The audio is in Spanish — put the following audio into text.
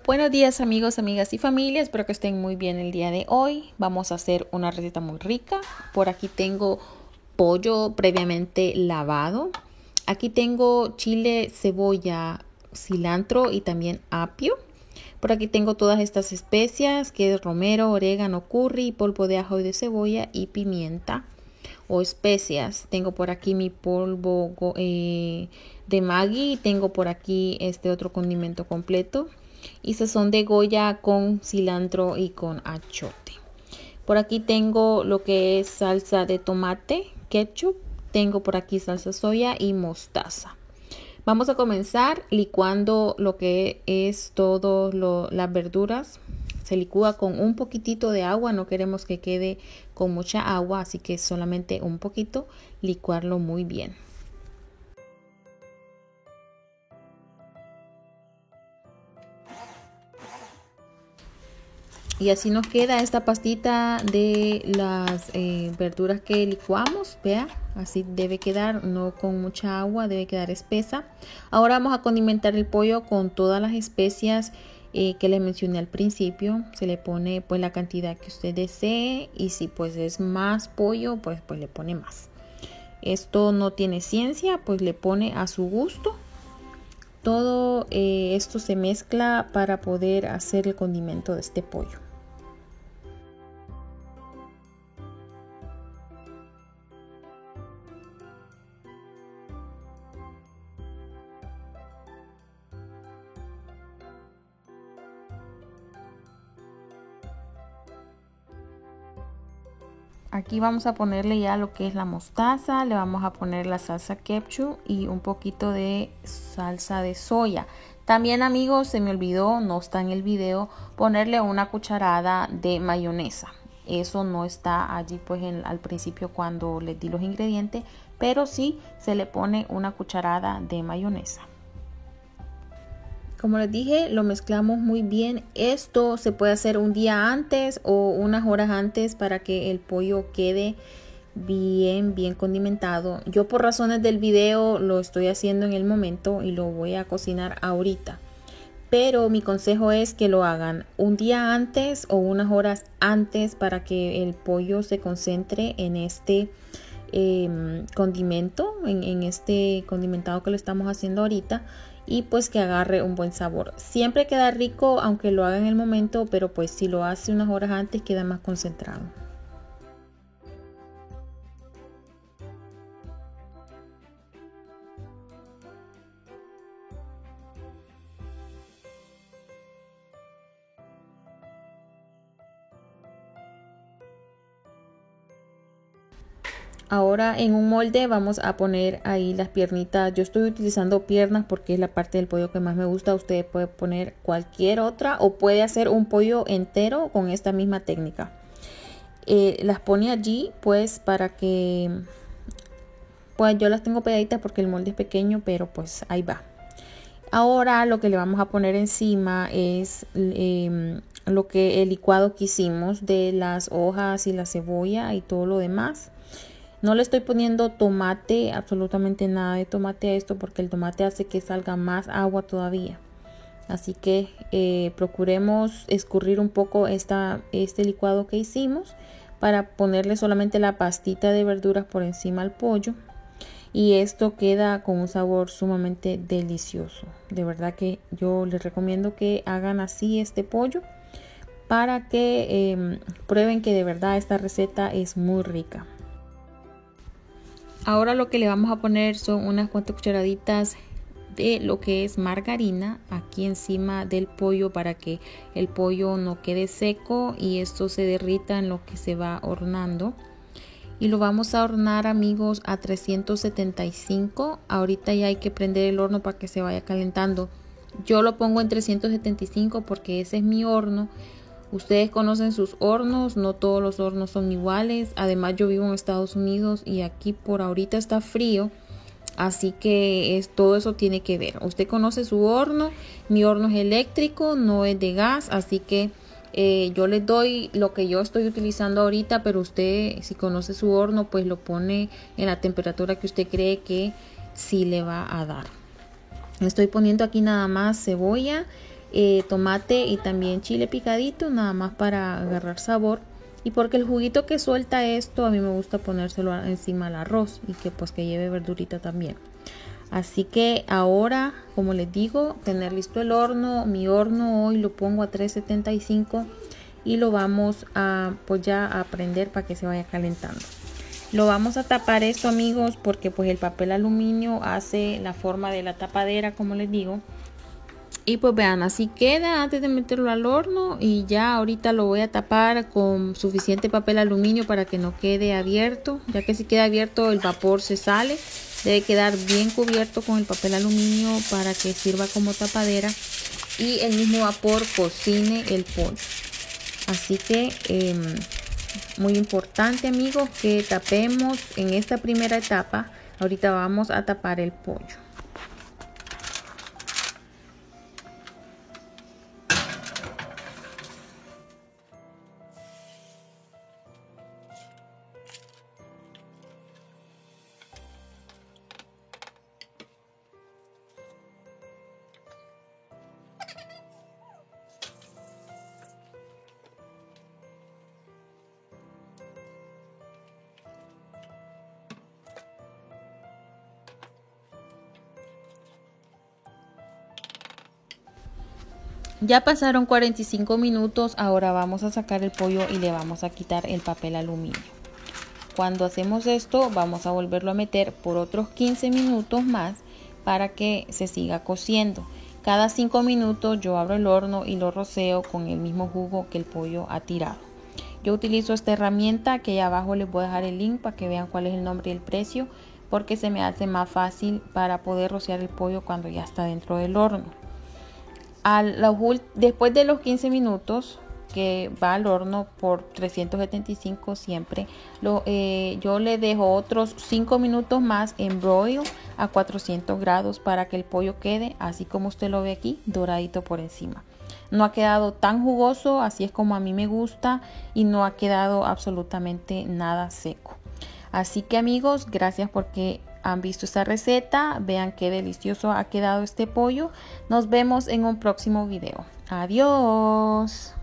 Buenos días amigos, amigas y familia, espero que estén muy bien el día de hoy. Vamos a hacer una receta muy rica. Por aquí tengo pollo previamente lavado. Aquí tengo chile, cebolla, cilantro y también apio. Por aquí tengo todas estas especias que es romero, orégano, curry, polvo de ajo y de cebolla y pimienta o especias. Tengo por aquí mi polvo de Maggi. Tengo por aquí este otro condimento completo y sazón de Goya con cilantro y con achiote. Por aquí tengo lo que es salsa de tomate, ketchup. Tengo por aquí salsa soya y mostaza. Vamos a comenzar licuando lo que es todo las verduras. Se licúa con un poquitito de agua, no queremos que quede con mucha agua, así que solamente un poquito, licuarlo muy bien. Y así nos queda esta pastita de las verduras que licuamos, vea, así debe quedar, no con mucha agua, debe quedar espesa. Ahora vamos a condimentar el pollo con todas las especias que les mencioné al principio. Se le pone pues la cantidad que usted desee y si pues es más pollo, pues le pone más. Esto no tiene ciencia, pues le pone a su gusto. Todo esto se mezcla para poder hacer el condimento de este pollo. Aquí vamos a ponerle ya lo que es la mostaza, le vamos a poner la salsa ketchup y un poquito de salsa de soya. También amigos, se me olvidó, no está en el video, ponerle una cucharada de mayonesa. Eso no está allí pues al principio cuando les di los ingredientes, pero sí se le pone una cucharada de mayonesa. Como les dije, lo mezclamos muy bien. Esto se puede hacer un día antes o unas horas antes para que el pollo quede bien condimentado. Yo por razones del video lo estoy haciendo en el momento y lo voy a cocinar ahorita. Pero mi consejo es que lo hagan un día antes o unas horas antes para que el pollo se concentre en este condimento, en este condimentado que lo estamos haciendo ahorita, y pues que agarre un buen sabor. Siempre queda rico aunque lo haga en el momento, pero pues si lo hace unas horas antes queda más concentrado. Ahora en un molde vamos a poner ahí las piernitas. Yo estoy utilizando piernas porque es la parte del pollo que más me gusta. Usted puede poner cualquier otra o puede hacer un pollo entero con esta misma técnica. Las pone allí pues para que, pues yo las tengo pegaditas porque el molde es pequeño, pero pues ahí va. Ahora lo que le vamos a poner encima es lo que el licuado que hicimos de las hojas y la cebolla y todo lo demás. No le estoy poniendo tomate, absolutamente nada de tomate a esto porque el tomate hace que salga más agua todavía. Así que procuremos escurrir un poco este licuado que hicimos para ponerle solamente la pastita de verduras por encima al pollo. Y esto queda con un sabor sumamente delicioso. De verdad que yo les recomiendo que hagan así este pollo para que prueben que de verdad esta receta es muy rica. Ahora lo que le vamos a poner son unas cuantas cucharaditas de lo que es margarina aquí encima del pollo para que el pollo no quede seco y esto se derrita en lo que se va horneando. Y lo vamos a hornear amigos a 375. Ahorita ya hay que prender el horno para que se vaya calentando. Yo lo pongo en 375 porque ese es mi horno. Ustedes conocen sus hornos, no todos los hornos son iguales. Además yo vivo en Estados Unidos y aquí por ahorita está frío. Así que todo eso tiene que ver. Usted conoce su horno. Mi horno es eléctrico, no es de gas. Así que yo les doy lo que yo estoy utilizando ahorita. Pero usted si conoce su horno pues lo pone en la temperatura que usted cree que sí le va a dar. Estoy poniendo aquí nada más cebolla tomate y también chile picadito, nada más para agarrar sabor. Y porque el juguito que suelta esto, a mí me gusta ponérselo encima al arroz y que pues que lleve verdurita también. Así que ahora, como les digo, tener listo el horno. Mi horno hoy lo pongo a 375 y lo vamos a pues ya a prender para que se vaya calentando. Lo vamos a tapar esto, amigos, porque pues el papel aluminio hace la forma de la tapadera, como les digo. Y pues vean, así queda antes de meterlo al horno, y ya ahorita lo voy a tapar con suficiente papel aluminio para que no quede abierto, ya que si queda abierto el vapor se sale. Debe quedar bien cubierto con el papel aluminio para que sirva como tapadera y el mismo vapor cocine el pollo. Así que muy importante, amigos, que tapemos en esta primera etapa. Ahorita vamos a tapar el pollo. Ya pasaron 45 minutos, ahora vamos a sacar el pollo y le vamos a quitar el papel aluminio. Cuando hacemos esto, vamos a volverlo a meter por otros 15 minutos más para que se siga cociendo. Cada 5 minutos yo abro el horno y lo roceo con el mismo jugo que el pollo ha tirado. Yo utilizo esta herramienta que ahí abajo les voy a dejar el link para que vean cuál es el nombre y el precio, porque se me hace más fácil para poder rociar el pollo cuando ya está dentro del horno. Después de los 15 minutos que va al horno por 375 siempre, yo le dejo otros 5 minutos más en broil a 400 grados para que el pollo quede así como usted lo ve aquí, doradito por encima. No ha quedado tan jugoso, así es como a mí me gusta, y no ha quedado absolutamente nada seco. Así que, amigos, gracias porque han visto esta receta. Vean qué delicioso ha quedado este pollo. Nos vemos en un próximo video. Adiós.